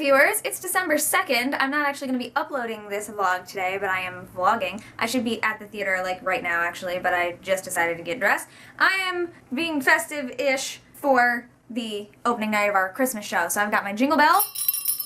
viewers, it's December 2nd. I'm not actually going to be uploading this vlog today, but I am vlogging. I should be at the theater like right now actually, but I just decided to get dressed. I am being festive-ish for the opening night of our Christmas show. So I've got my jingle bell,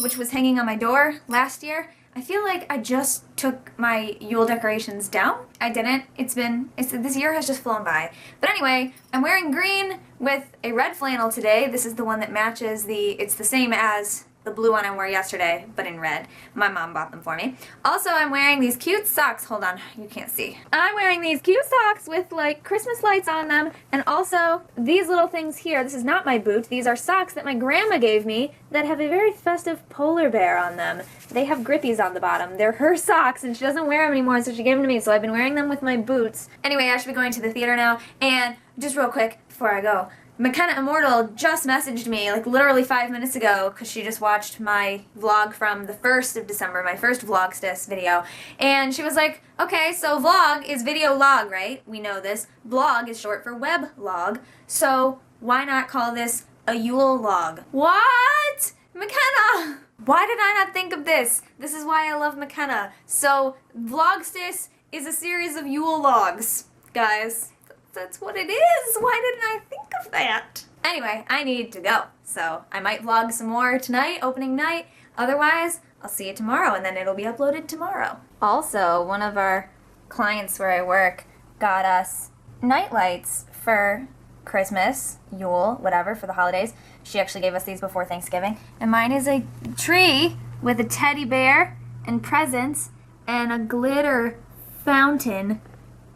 which was hanging on my door last year. I feel like I just took my Yule decorations down. I didn't. This year has just flown by. But anyway, I'm wearing green with a red flannel today. This is the one that matches it's the same as the blue one I wore yesterday, but in red. My mom bought them for me. Also, I'm wearing these cute socks. Hold on, you can't see. I'm wearing these cute socks with like Christmas lights on them, and also these little things here. This is not my boot. These are socks that my grandma gave me that have a very festive polar bear on them. They have grippies on the bottom. They're her socks, and she doesn't wear them anymore, so she gave them to me, so I've been wearing them with my boots. Anyway, I should be going to the theater now, and just real quick before I go, McKenna Immortal just messaged me like literally 5 minutes ago because she just watched my vlog from the 1st of December, my first Vlogstice video, and she was like, okay, so vlog is video log, right? We know this. Blog is short for web log, so why not call this a Yule log? What? McKenna! Why did I not think of this? This is why I love McKenna. So Vlogstice is a series of Yule logs, guys. That's what it is. Why didn't I think of that? Anyway, I need to go. So I might vlog some more tonight, opening night. Otherwise, I'll see you tomorrow, and then it'll be uploaded tomorrow. Also, one of our clients where I work got us night lights for Christmas, Yule, whatever, for the holidays. She actually gave us these before Thanksgiving. And mine is a tree with a teddy bear and presents and a glitter fountain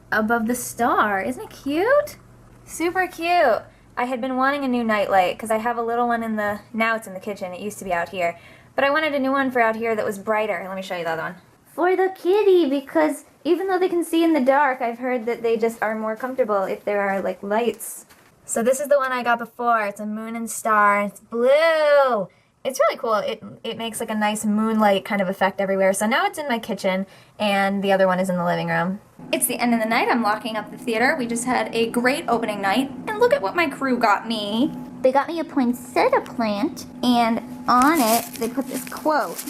above the star. Isn't it cute? Super cute. I had been wanting a new nightlight because I have a little one now it's in the kitchen. It used to be out here. But I wanted a new one for out here that was brighter. Let me show you the other one. For the kitty, because even though they can see in the dark, I've heard that they just are more comfortable if there are like lights. So this is the one I got before. It's a moon and star, and it's blue. It's really cool. It makes like a nice moonlight kind of effect everywhere. So now it's in my kitchen, and the other one is in the living room. It's the end of the night. I'm locking up the theater. We just had a great opening night, and look at what my crew got me. They got me a poinsettia plant, and on it they put this quote.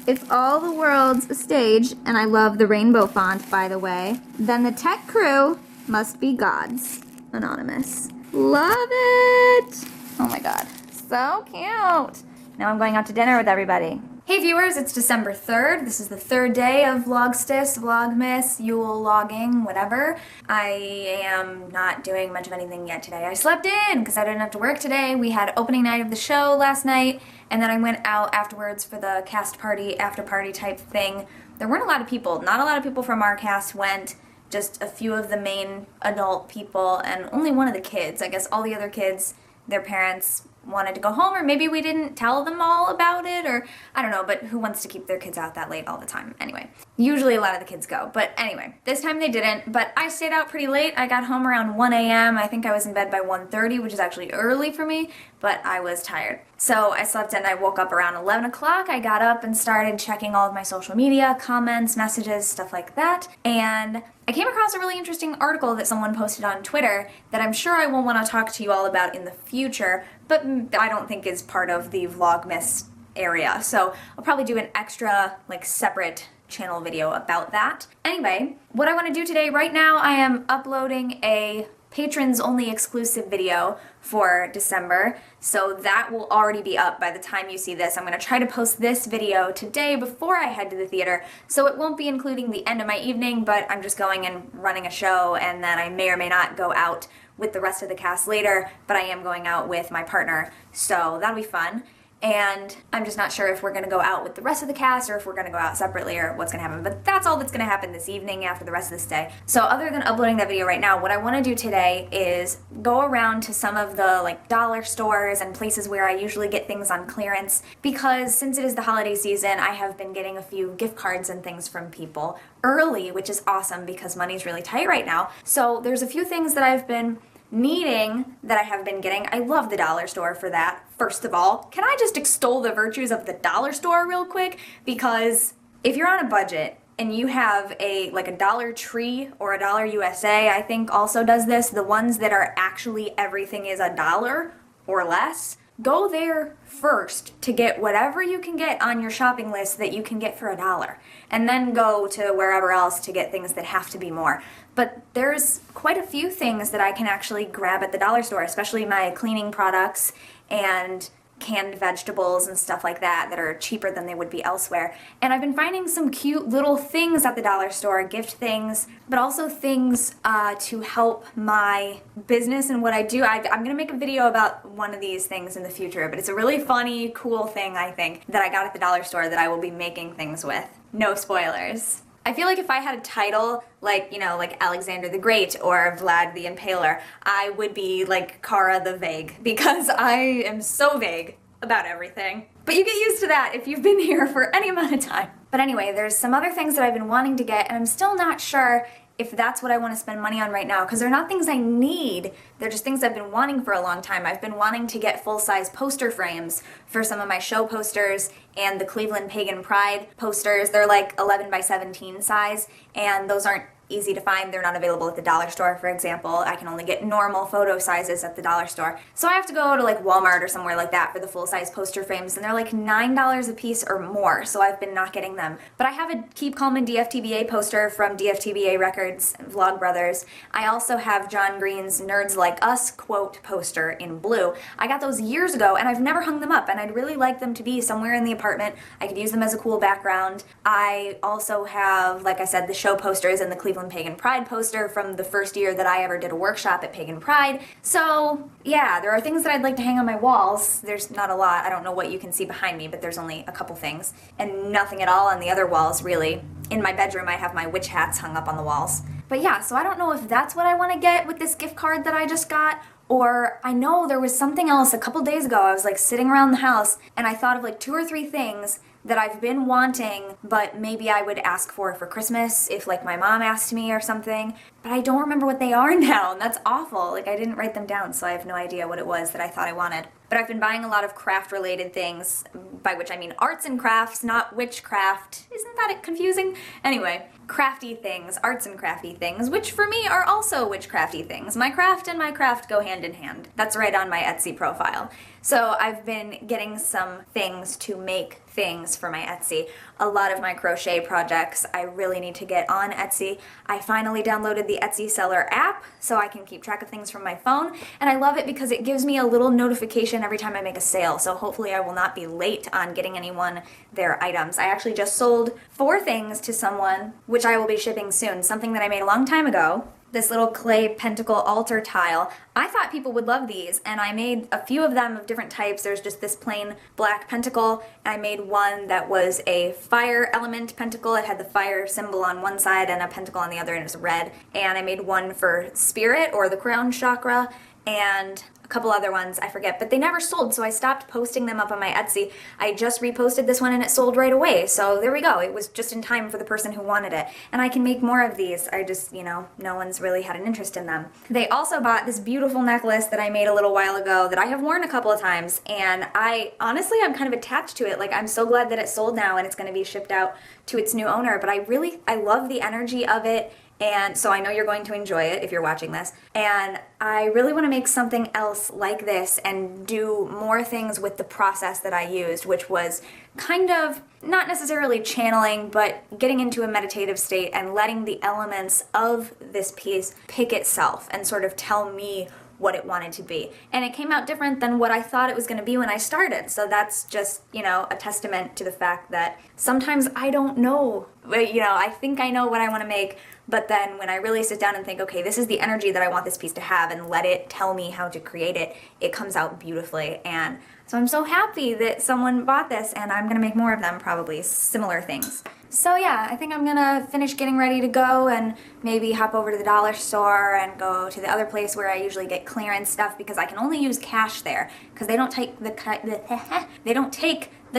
If all the world's a stage, and I love the rainbow font, by the way, then the tech crew must be gods. Anonymous. Love it! Oh my god. So cute. Now I'm going out to dinner with everybody. Hey viewers, it's December 3rd. This is the third day of Vlogstice, Vlogmas, Yule logging, whatever. I am not doing much of anything yet today. I slept in because I didn't have to work today. We had opening night of the show last night, and then I went out afterwards for the cast party, after party type thing. There weren't a lot of people. Not a lot of people from our cast went. Just a few of the main adult people and only one of the kids. I guess all the other kids, their parents wanted to go home, or maybe we didn't tell them all about it, or I don't know, but who wants to keep their kids out that late all the time? Anyway, usually a lot of the kids go, but anyway, this time they didn't, but I stayed out pretty late. I got home around 1 a.m. I think I was in bed by 1:30, which is actually early for me, but I was tired. So I slept in. I woke up around 11 o'clock. I got up and started checking all of my social media, comments, messages, stuff like that, and I came across a really interesting article that someone posted on Twitter that I'm sure I will want to talk to you all about in the future, but I don't think is part of the Vlogmas area. So I'll probably do an extra, like, separate channel video about that. Anyway, what I want to do today, right now, I am uploading a patrons only exclusive video for December, so that will already be up by the time you see this. I'm going to try to post this video today before I head to the theater, so it won't be including the end of my evening, but I'm just going and running a show, and then I may or may not go out with the rest of the cast later, but I am going out with my partner, so that'll be fun. And I'm just not sure if we're going to go out with the rest of the cast or if we're going to go out separately or what's going to happen. But that's all that's going to happen this evening after the rest of this day. So other than uploading that video right now, what I want to do today is go around to some of the like dollar stores and places where I usually get things on clearance, because since it is the holiday season, I have been getting a few gift cards and things from people early, which is awesome because money's really tight right now. So there's a few things that I've been needing that I have been getting. I love the dollar store for that. First of all, can I just extol the virtues of the dollar store real quick? Because if you're on a budget and you have like a Dollar Tree or a Dollar USA, I think also does this, the ones that are actually everything is $1 or less, go there first to get whatever you can get on your shopping list that you can get for $1, and then go to wherever else to get things that have to be more. But there's quite a few things that I can actually grab at the dollar store, especially my cleaning products and canned vegetables and stuff like that that are cheaper than they would be elsewhere. And I've been finding some cute little things at the dollar store, gift things, but also things to help my business and what I do. I'm gonna make a video about one of these things in the future, but it's a really funny, cool thing, I think, that I got at the dollar store that I will be making things with. No spoilers. I feel like if I had a title like, you know, like Alexander the Great or Vlad the Impaler, I would be like Cara the Vague, because I am so vague about everything. But you get used to that if you've been here for any amount of time. But anyway, there's some other things that I've been wanting to get, and I'm still not sure if that's what I want to spend money on right now, because they're not things I need. They're just things I've been wanting for a long time. I've been wanting to get full-size poster frames for some of my show posters and the Cleveland Pagan Pride posters. They're like 11 by 17 size, and those aren't easy to find. They're not available at the dollar store, for example. I can only get normal photo sizes at the dollar store. So I have to go to like Walmart or somewhere like that for the full-size poster frames, and they're like $9 a piece or more, so I've been not getting them. But I have a Keep Calm and DFTBA poster from DFTBA Records, Vlog Brothers. I also have John Green's Nerds Like Us quote poster in blue. I got those years ago, and I've never hung them up, and I'd really like them to be somewhere in the apartment. I could use them as a cool background. I also have, like I said, the show posters and the Cleveland Pagan Pride poster from the first year that I ever did a workshop at Pagan Pride. So yeah, there are things that I'd like to hang on my walls. There's not a lot. I don't know what you can see behind me, but there's only a couple things, and nothing at all on the other walls, really. In my bedroom, I have my witch hats hung up on the walls. But yeah, so I don't know if that's what I want to get with this gift card that I just got, or I know there was something else a couple days ago. I was like sitting around the house and I thought of like 2 or 3 things that I've been wanting, but maybe I would ask for Christmas if like my mom asked me or something. But I don't remember what they are now, and that's awful. Like, I didn't write them down, so I have no idea what it was that I thought I wanted. But I've been buying a lot of craft-related things, by which I mean arts and crafts, not witchcraft. Isn't that confusing? Anyway, crafty things, arts and crafty things, which for me are also witchcrafty things. My craft and my craft go hand in hand. That's right on my Etsy profile. So I've been getting some things to make things for my Etsy. A lot of my crochet projects I really need to get on Etsy. I finally downloaded the Etsy seller app so I can keep track of things from my phone, and I love it because it gives me a little notification every time I make a sale, so hopefully I will not be late on getting anyone their items. I actually just sold 4 things to someone, which I will be shipping soon. Something that I made a long time ago. This little clay pentacle altar tile. I thought people would love these, and I made a few of them of different types. There's just this plain black pentacle, and I made one that was a fire element pentacle. It had the fire symbol on one side and a pentacle on the other, and it was red. And I made one for spirit, or the crown chakra, and a couple other ones, I forget, but they never sold, so I stopped posting them up on my Etsy. I just reposted this one and it sold right away, so there we go. It was just in time for the person who wanted it. And I can make more of these. I just, you know, no one's really had an interest in them. They also bought this beautiful necklace that I made a little while ago that I have worn a couple of times, and honestly, I'm kind of attached to it. Like, I'm so glad that it sold now and it's going to be shipped out to its new owner, but I love the energy of it. And so I know you're going to enjoy it if you're watching this. And I really want to make something else like this and do more things with the process that I used, which was kind of not necessarily channeling, but getting into a meditative state and letting the elements of this piece pick itself and sort of tell me what it wanted to be. And it came out different than what I thought it was going to be when I started. So that's just, you know, a testament to the fact that sometimes I don't know, you know, I think I know what I want to make, but then when I really sit down and think, okay, this is the energy that I want this piece to have, and let it tell me how to create it, it comes out beautifully. And so I'm so happy that someone bought this, and I'm going to make more of them, probably, similar things. So yeah, I think I'm gonna finish getting ready to go and maybe hop over to the dollar store and go to the other place where I usually get clearance stuff, because I can only use cash there because they don't take the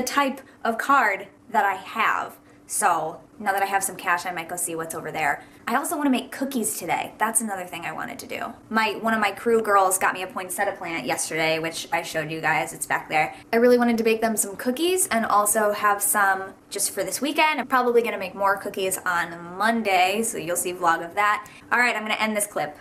type of card that I have. So now that I have some cash, I might go see what's over there. I also want to make cookies today. That's another thing I wanted to do. One of my crew girls got me a poinsettia plant yesterday, which I showed you guys. It's back there. I really wanted to bake them some cookies and also have some just for this weekend. I'm probably going to make more cookies on Monday, so you'll see a vlog of that. All right, I'm going to end this clip.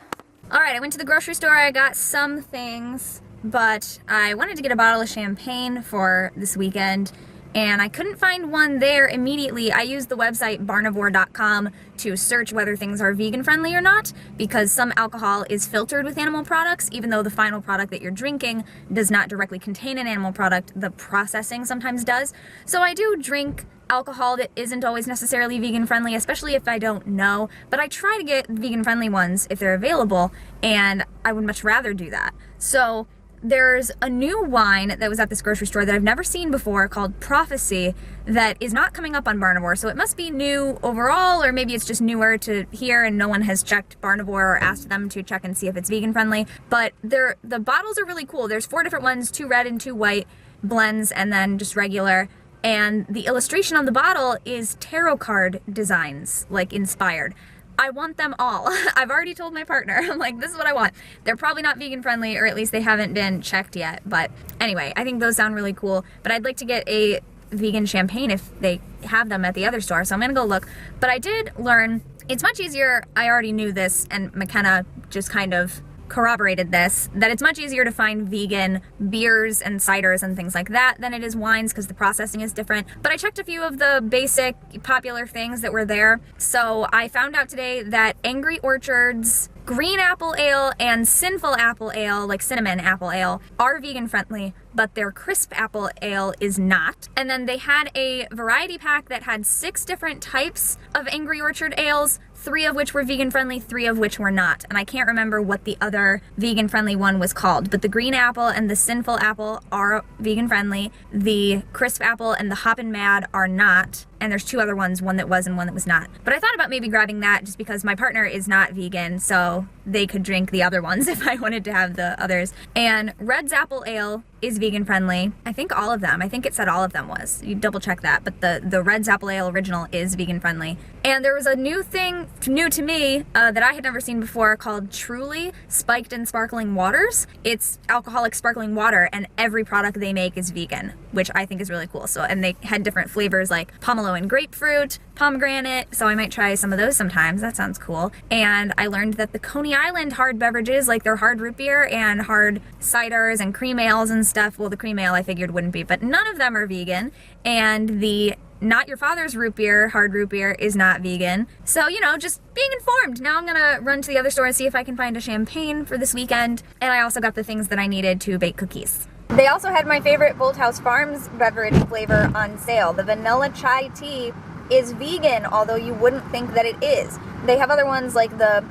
All right, I went to the grocery store. I got some things. but I wanted to get a bottle of champagne for this weekend, and I couldn't find one there immediately. I used the website barnivore.com to search whether things are vegan friendly or not, because some alcohol is filtered with animal products, even though the final product that you're drinking does not directly contain an animal product. The processing sometimes does. So I do drink alcohol that isn't always necessarily vegan friendly, especially if I don't know, but I try to get vegan friendly ones if they're available, and I would much rather do that. So there's a new wine that was at this grocery store that I've never seen before called Prophecy that is not coming up on Barnivore, so it must be new overall, or maybe it's just newer to here and no one has checked Barnivore or asked them to check and see if it's vegan friendly. But the bottles are really cool. There's 4 different ones, 2 red and 2 white blends, and then just regular. And the illustration on the bottle is tarot card designs, like inspired. I want them all. I've already told my partner, I'm like, this is what I want. They're probably not vegan friendly, or at least they haven't been checked yet. But anyway, I think those sound really cool. But I'd like to get a vegan champagne if they have them at the other store, so I'm gonna go look. But I did learn it's much easier, I already knew this, and McKenna just kind of corroborated this, that it's much easier to find vegan beers and ciders and things like that than it is wines, because the processing is different. But I checked a few of the basic popular things that were there. So I found out today that Angry Orchard's green apple ale and sinful apple ale, like cinnamon apple ale, are vegan friendly, but their crisp apple ale is not. And then they had a variety pack that had 6 different types of Angry Orchard ales, 3 of which were vegan friendly, 3 of which were not. And I can't remember what the other vegan friendly one was called, but the green apple and the sinful apple are vegan friendly. The crisp apple and the hoppin' mad are not. And there's 2 other ones, one that was and one that was not. But I thought about maybe grabbing that just because my partner is not vegan, so they could drink the other ones if I wanted to have the others. And Red's apple ale is vegan friendly. I think all of them. I think it said all of them was. You double check that. But the Red's apple ale original is vegan friendly. And there was a new thing, new to me, that I had never seen before called Truly Spiked and Sparkling Waters. It's alcoholic sparkling water, and every product they make is vegan, which I think is really cool. So, and they had different flavors like pomelo and grapefruit, pomegranate, so I might try some of those sometimes. That sounds cool. And I learned that the Coney Island hard beverages, like their hard root beer and hard ciders and cream ales and stuff, well, the cream ale I figured wouldn't be, but none of them are vegan. And the Not Your Father's root beer, hard root beer, is not vegan. So, you know, just being informed. Now I'm gonna run to the other store and see if I can find a champagne for this weekend. And I also got the things that I needed to bake cookies. They also had my favorite Bolthouse Farms beverage flavor on sale. The vanilla chai tea is vegan, although you wouldn't think that it is. They have other ones like the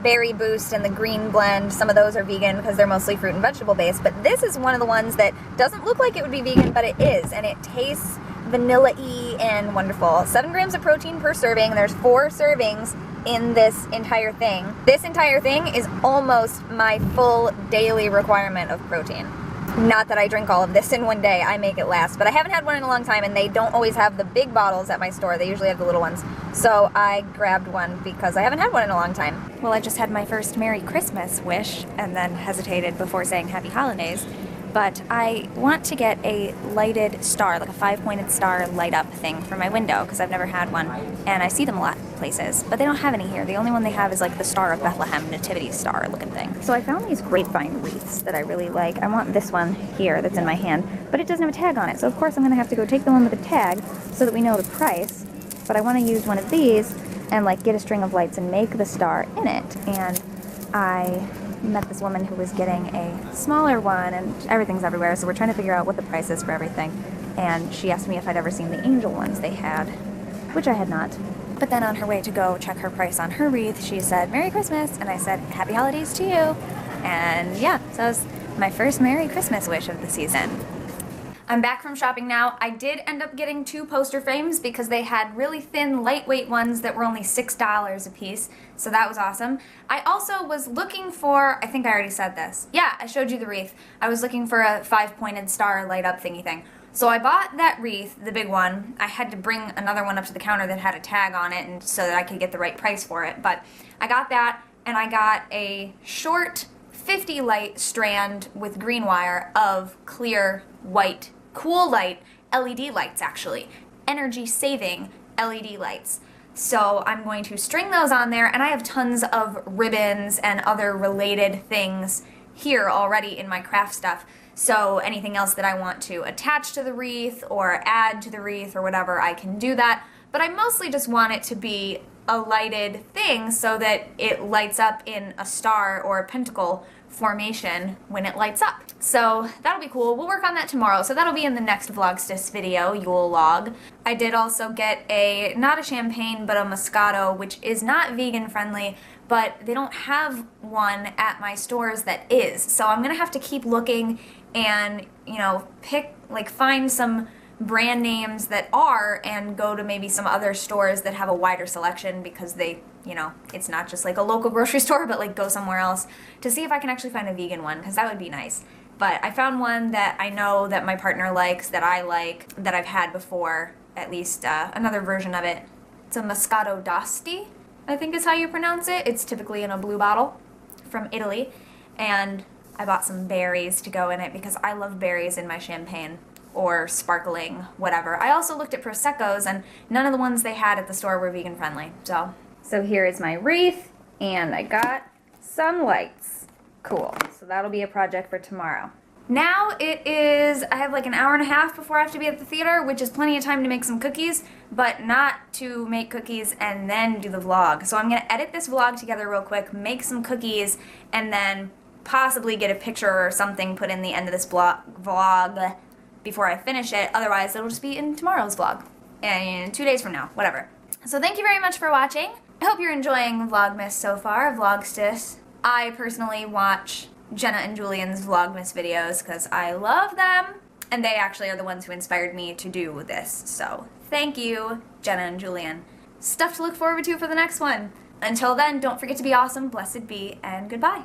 berry boost and the green blend. Some of those are vegan because they're mostly fruit and vegetable based, but this is one of the ones that doesn't look like it would be vegan, but it is, and it tastes vanilla-y and wonderful. 7 grams of protein per serving. There's 4 servings in this entire thing. This entire thing is almost my full daily requirement of protein. Not that I drink all of this in one day, I make it last, but I haven't had one in a long time, and they don't always have the big bottles at my store. They usually have the little ones. So I grabbed one because I haven't had one in a long time. Well, I just had my first Merry Christmas wish and then hesitated before saying Happy Holidays. But I want to get a lighted star, like a 5-pointed star light up thing for my window, because I've never had one, and I see them a lot of places, but they don't have any here. The only one they have is like the Star of Bethlehem nativity star looking thing. So I found these grapevine wreaths that I really like. I want this one here that's in my hand, but it doesn't have a tag on it, so of course I'm going to have to go take the one with a tag so that we know the price. But I want to use one of these and like get a string of lights and make the star in it. And I met this woman who was getting a smaller one, and everything's everywhere, so we're trying to figure out what the price is for everything. And she asked me if I'd ever seen the angel ones they had, which I had not. But then on her way to go check her price on her wreath, she said, Merry Christmas, and I said, Happy Holidays to you. And yeah, so that was my first Merry Christmas wish of the season. I'm back from shopping now. I did end up getting 2 poster frames because they had really thin, lightweight ones that were only $6 a piece, so that was awesome. I also was looking for, I think I already said this. Yeah, I showed you the wreath. I was looking for a 5-pointed star light up thingy thing. So I bought that wreath, the big one. I had to bring another one up to the counter that had a tag on it and so that I could get the right price for it. But I got that, and I got a short 50 light strand with green wire of clear white cool light LED lights, actually energy saving LED lights. So I'm going to string those on there, and I have tons of ribbons and other related things here already in my craft stuff. So anything else that I want to attach to the wreath or add to the wreath or whatever, I can do that. But I mostly just want it to be a lighted thing so that it lights up in a star or a pentacle formation when it lights up. So that'll be cool. We'll work on that tomorrow. So that'll be in the next Vlogstice video, Yule log. I did also get not a champagne, but a Moscato, which is not vegan friendly, but they don't have one at my stores that is. So I'm gonna have to keep looking and, you know, find some brand names that are and go to maybe some other stores that have a wider selection because they, you know, it's not just like a local grocery store, but like go somewhere else to see if I can actually find a vegan one, because that would be nice. But I found one that I know that my partner likes, that I like, that I've had before, at least another version of it. It's a Moscato d'Asti, I think is how you pronounce it. It's typically in a blue bottle from Italy, and I bought some berries to go in it because I love berries in my champagne or sparkling, whatever. I also looked at Proseccos, and none of the ones they had at the store were vegan friendly. So here is my wreath, and I got some lights. Cool. So that'll be a project for tomorrow. Now I have like an hour and a half before I have to be at the theater, which is plenty of time to make some cookies, but not to make cookies and then do the vlog. So I'm gonna edit this vlog together real quick, make some cookies, and then possibly get a picture or something put in the end of this vlog before I finish it. Otherwise, it'll just be in tomorrow's vlog. And 2 days from now, whatever. So thank you very much for watching. I hope you're enjoying Vlogmas so far, Vlogstice. I personally watch Jenna and Julian's Vlogmas videos because I love them, and they actually are the ones who inspired me to do this. So thank you, Jenna and Julian. Stuff to look forward to for the next one. Until then, don't forget to be awesome, blessed be, and goodbye.